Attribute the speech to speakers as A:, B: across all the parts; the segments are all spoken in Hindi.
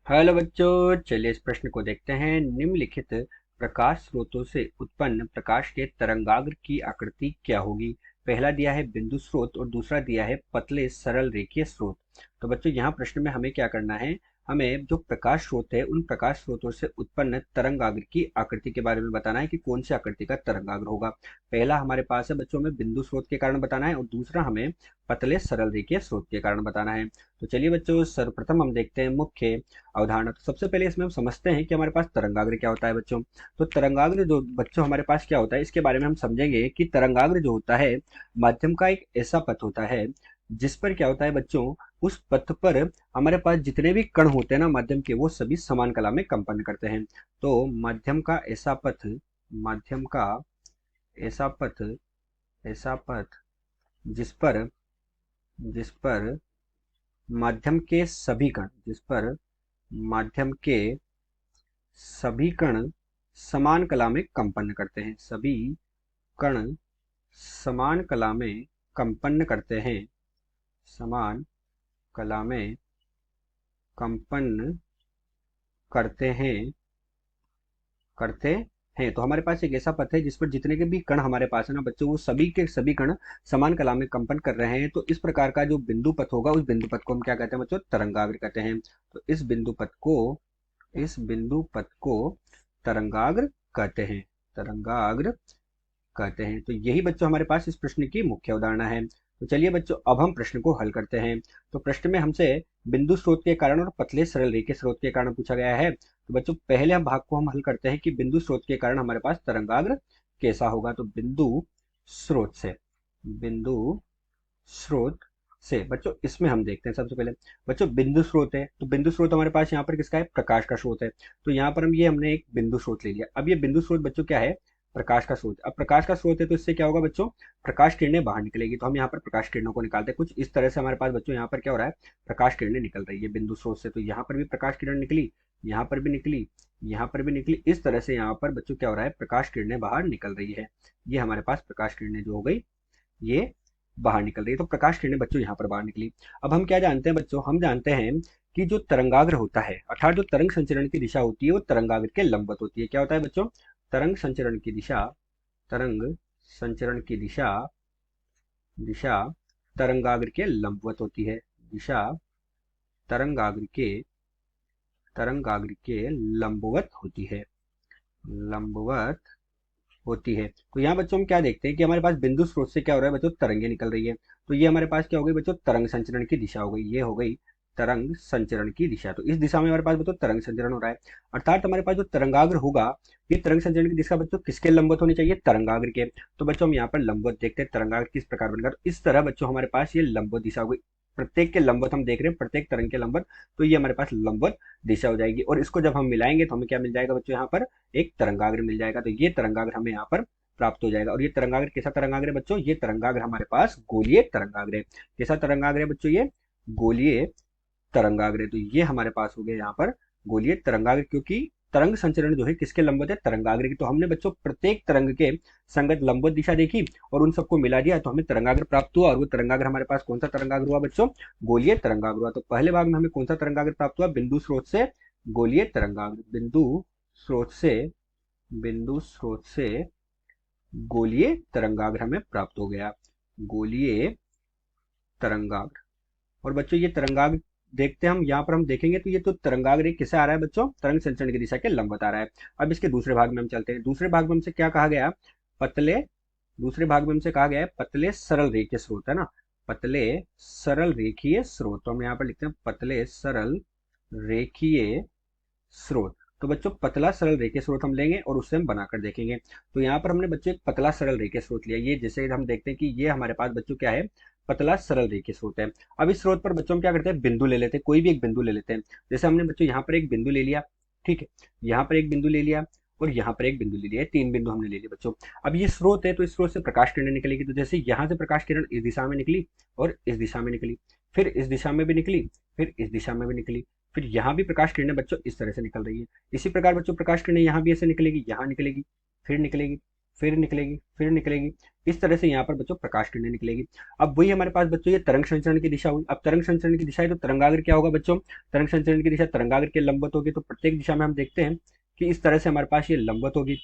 A: हेलो बच्चों, चलिए इस प्रश्न को देखते हैं। निम्नलिखित प्रकाश स्रोतों से उत्पन्न प्रकाश के तरंगाग्र की आकृति क्या होगी। पहला दिया है बिंदु स्रोत और दूसरा दिया है पतले सरल रेखीय स्रोत। तो बच्चों यहाँ प्रश्न में हमें क्या करना है, हमें जो प्रकाश स्रोत है उन प्रकाश स्रोतों से उत्पन्न तरंगाग्र की आकृति के बारे में बताना है कि कौन सी आकृति का तरंगाग्र होगा। पहला हमारे पास है बच्चों में बिंदु स्रोत के कारण बताना है और दूसरा हमें पतले सरल रेखीय स्रोत के कारण बताना है। तो चलिए बच्चों, सर्वप्रथम हम देखते हैं मुख्य अवधारणा। तो सबसे पहले इसमें हम समझते हैं कि हमारे पास तरंगाग्र क्या होता है बच्चों। तो तरंगाग्र जो बच्चों हमारे पास क्या होता है, इसके बारे में हम समझेंगे कि तरंगाग्र जो होता है माध्यम का एक ऐसा पथ होता है जिस पर क्या होता है बच्चों, उस पथ पर हमारे पास जितने भी कण होते हैं ना माध्यम के, वो सभी समान कला में कंपन करते हैं। तो माध्यम का ऐसा पथ, माध्यम का ऐसा पथ, ऐसा पथ जिस पर जिस पर माध्यम के सभी कण, जिस पर माध्यम के सभी कण समान कला में कंपन करते हैं, सभी कण समान कला में कंपन करते हैं, समान कला में कंपन करते हैं, करते हैं। तो हमारे पास एक ऐसा पथ है जिस पर जितने के भी कण हमारे पास है ना बच्चों, वो सभी के सभी कण समान कला में कंपन कर रहे हैं। तो इस प्रकार का जो बिंदु पथ होगा, उस बिंदु पथ को हम क्या कहते हैं बच्चों, तरंगाग्र कहते हैं। तो इस बिंदु पथ को तरंगाग्र कहते हैं, तरंगाग्र कहते हैं। तो यही बच्चों हमारे पास इस प्रश्न की मुख्य अवधारणा है। तो चलिए बच्चों, अब हम प्रश्न को हल करते हैं। तो प्रश्न में हमसे बिंदु स्रोत के कारण और पतले सरल रेखीय स्रोत के कारण पूछा गया है। तो बच्चों पहले हम भाग को हम हल करते हैं कि बिंदु स्रोत के कारण हमारे पास तरंगाग्र कैसा होगा। तो स्रोत से बिंदु स्रोत से बच्चों इसमें हम देखते हैं। सबसे पहले बच्चों बिंदु स्रोत है, तो बिंदु स्रोत हमारे पास यहाँ पर किसका है, प्रकाश का स्रोत है। तो यहाँ पर हमने एक बिंदु स्रोत ले लिया। अब ये बिंदु स्रोत बच्चों क्या है, प्रकाश का स्रोत। अब प्रकाश का स्रोत है तो इससे क्या होगा बच्चों, प्रकाश किरणें बाहर निकलेगी। तो हम यहाँ पर प्रकाश किरणों को निकालते हैं। कुछ इस तरह से हमारे पास बच्चों यहाँ पर क्या हो रहा है, प्रकाश किरणें निकल रही है बिंदु स्रोत से। तो यहाँ पर भी प्रकाश किरण निकली, यहाँ पर भी निकली, यहाँ पर भी निकली। इस तरह से यहाँ पर बच्चों क्या हो रहा है, प्रकाश किरणें बाहर निकल रही है। ये हमारे पास प्रकाश किरणें जो हो गई, ये बाहर निकल रही है। तो प्रकाश किरणें बच्चों यहाँ पर बाहर निकली। अब हम क्या जानते हैं बच्चों, हम जानते हैं कि जो तरंगाग्र होता है, अर्थात जो तरंग संचरण की दिशा होती है, वो तरंगाग्र के लंबवत होती है। क्या होता है बच्चों, तरंग संचरण की दिशा, तरंग संचरण की दिशा दिशा तरंगाग्र के लंबवत होती है। दिशा तरंगाग्र के लंबवत होती है, लंबवत होती है। तो यहाँ बच्चों हम क्या देखते हैं कि हमारे पास बिंदु स्रोत से क्या हो रहा है बच्चों, तरंगे निकल रही है। तो ये हमारे पास क्या हो गई बच्चों, तरंग संचरण की दिशा हो गई। ये हो गई तरंग संचरण की दिशा। तो इस दिशा में हमारे पास बच्चों तरंग संचरण हो रहा है। अर्थात हमारे पास जो तरंगाग्र होगा, ये तरंग संचरण की दिशा बच्चों किसके लंबवत होनी चाहिए, तरंगाग्र के। तो बच्चों हम यहाँ पर लंबवत देखते हैं, तरंगाग्र किस प्रकार बनेगा। तो इस तरह बच्चों हमारे पास ये लंबवत दिशा हो गई। प्रत्येक के लंबवत हम देख रहे हैं, प्रत्येक तरंग के लंबवत। तो ये हमारे पास लंबवत दिशा हो जाएगी। और इसको जब हम मिलाएंगे तो हमें क्या मिल जाएगा बच्चों, यहाँ पर एक तरंगाग्र मिल जाएगा। तो ये तरंगाग्र हमें यहाँ पर प्राप्त हो जाएगा। और ये तरंगाग्र कैसा तरंगाग्र है बच्चों, ये तरंगाग्र हमारे पास गोलीय तरंगाग्र है। कैसा तरंगाग्र है बच्चों, ये गोलीय तरंगाग्र है। तो ये हमारे पास हो गया यहाँ पर गोलीय तरंगाग्र, क्योंकि तरंग संचरण जो है किसके लंबवत है, तरंगाग्र की। तो हमने बच्चों प्रत्येक तरंग के संगत लंबवत दिशा देखी और उन सबको मिला दिया, तो हमें तरंगाग्र प्राप्त हुआ। और वो तरंगाग्र हमारे पास कौन सा तरंगाग्र हुआ बच्चों, गोलीय तरंगाग्र हुआ। तो पहले भाग में हमें कौन सा तरंगाग्र प्राप्त हुआ, बिंदु स्रोत से गोलीय तरंगाग्र, बिंदु स्रोत से गोलीय तरंगाग्र हमें प्राप्त हो गया, गोलीय तरंगाग्र। और बच्चों ये तरंगाग्र देखते हैं हम, यहाँ पर हम देखेंगे तो ये तो तरंगाग्र किसे आ रहा है बच्चों, तरंग संचरण की दिशा के लंबवत आ रहा है। अब इसके दूसरे भाग में हम चलते हैं। दूसरे भाग में हमसे क्या कहा गया, पतले दूसरे भाग में हमसे कहा गया है पतले सरल रेखीय स्रोत, है ना, पतले सरल रेखीय स्रोत। तो हम यहाँ पर लिखते हैं पतले सरल रेखीय स्रोत। तो बच्चों पतला सरल रेखीय स्रोत हम लेंगे और उससे हम बनाकर देखेंगे। तो यहाँ पर हमने बच्चों एक पतला सरल रेखीय स्रोत लिया। ये जैसे हम देखते हैं कि ये हमारे पास बच्चों क्या है, पतला सरल रेखीय स्रोत है। अब इस स्रोत पर बच्चों हम क्या करते हैं, बिंदु ले लेते हैं, कोई भी एक बिंदु ले लेते हैं। जैसे हमने बच्चों यहाँ पर एक बिंदु ले लिया, ठीक है, यहाँ पर एक बिंदु ले लिया और यहाँ पर एक बिंदु ले लिया, तीन बिंदु हमने ले लिए बच्चों। अब ये स्रोत है तो इस स्रोत से प्रकाश किरण निकलेगी। तो जैसे यहाँ से प्रकाश किरण इस दिशा में निकली और इस दिशा में निकली, फिर इस दिशा में भी निकली, फिर इस दिशा में भी निकली, फिर यहाँ भी प्रकाश किरणें बच्चों इस तरह से निकल रही है। इसी प्रकार बच्चों प्रकाश किरणें यहाँ भी ऐसे निकलेगी, यहाँ निकलेगी, फिर निकलेगी, फिर निकलेगी, फिर निकलेगी। इस तरह से यहाँ पर बच्चों प्रकाश किरणें निकलेगी। अब वही हमारे पास बच्चों ये तरंग संचरण की दिशा हुई। अब तरंग संचरण की दिशा है तो तरंगाग्र क्या होगा बच्चों? तरंग संचरण की दिशा तरंगाग्र के लंबवत होगी। तो प्रत्येक दिशा में हम देखते हैं कि इस तरह से हमारे पास ये लंबवत होगी।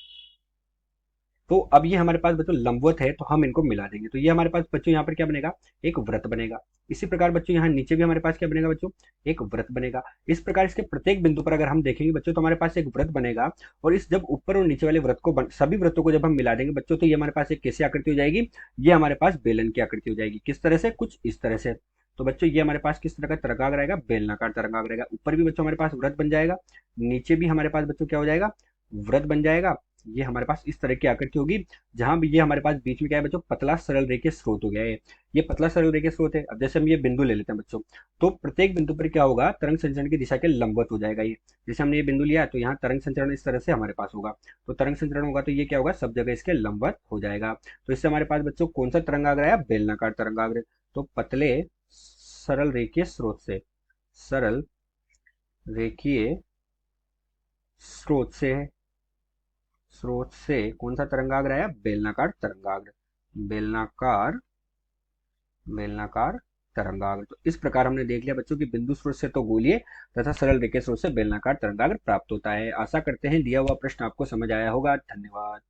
A: तो अब ये हमारे पास बच्चों लंबवत है तो हम इनको मिला देंगे, तो ये हमारे पास बच्चों यहाँ पर क्या बनेगा? एक वृत्त बनेगा। इसी प्रकार बच्चों यहाँ नीचे भी हमारे पास क्या बनेगा बच्चों? एक वृत्त बनेगा। इस प्रकार इसके प्रत्येक बिंदु पर अगर हम देखेंगे बच्चों तो हमारे पास एक वृत्त बनेगा। और इस जब ऊपर और नीचे वाले वृत्त को सभी वृत्तों को जब हम मिला देंगे बच्चों तो ये हमारे पास एक कैसी आकृति हो जाएगी? ये हमारे पास बेलन की आकृति हो जाएगी। किस तरह से? कुछ इस तरह से। तो बच्चों ये हमारे पास किस तरह का तरंगाग्र रहेगा? बेलनाकार तरंगाग्र रहेगा। ऊपर भी बच्चों हमारे पास वृत्त बन जाएगा, नीचे भी हमारे पास बच्चों क्या हो जाएगा? वृत्त बन जाएगा। ये हमारे पास इस तरह की आकृति होगी, जहां भी ये हमारे पास बीच में क्या है बच्चों? पतला सरल रेखीय स्रोत हो गया है। ये पतला सरल रेखीय स्रोत है। अब जैसे हम ये बिंदु ले लेते हैं बच्चों, तो प्रत्येक बिंदु पर क्या होगा? तरंग संचरण की दिशा के लंबवत हो जाएगा ये। जैसे हमने ये बिंदु लिया तो यहाँ तरंग संचरण इस तरह से हमारे पास होगा। तो तरंग संचरण होगा तो ये क्या होगा? सब जगह इसके लंबवत हो जाएगा। तो इससे हमारे पास बच्चों कौन सा तरंगाग्र आया? बेलनाकार तरंगाग्र। तो पतले सरल रेखीय स्रोत से, सरल रेखीय स्रोत से, स्रोत से कौन सा तरंगाग्र आया? बेलनाकार तरंगाग्र। बेलनाकार, बेलनाकार तरंगाग्र। तो इस प्रकार हमने देख लिया बच्चों कि बिंदु स्रोत से तो गोलीय तथा सरल रेखीय स्रोत से बेलनाकार तरंगाग्र प्राप्त होता है। आशा करते हैं दिया हुआ प्रश्न आपको समझ आया होगा। धन्यवाद।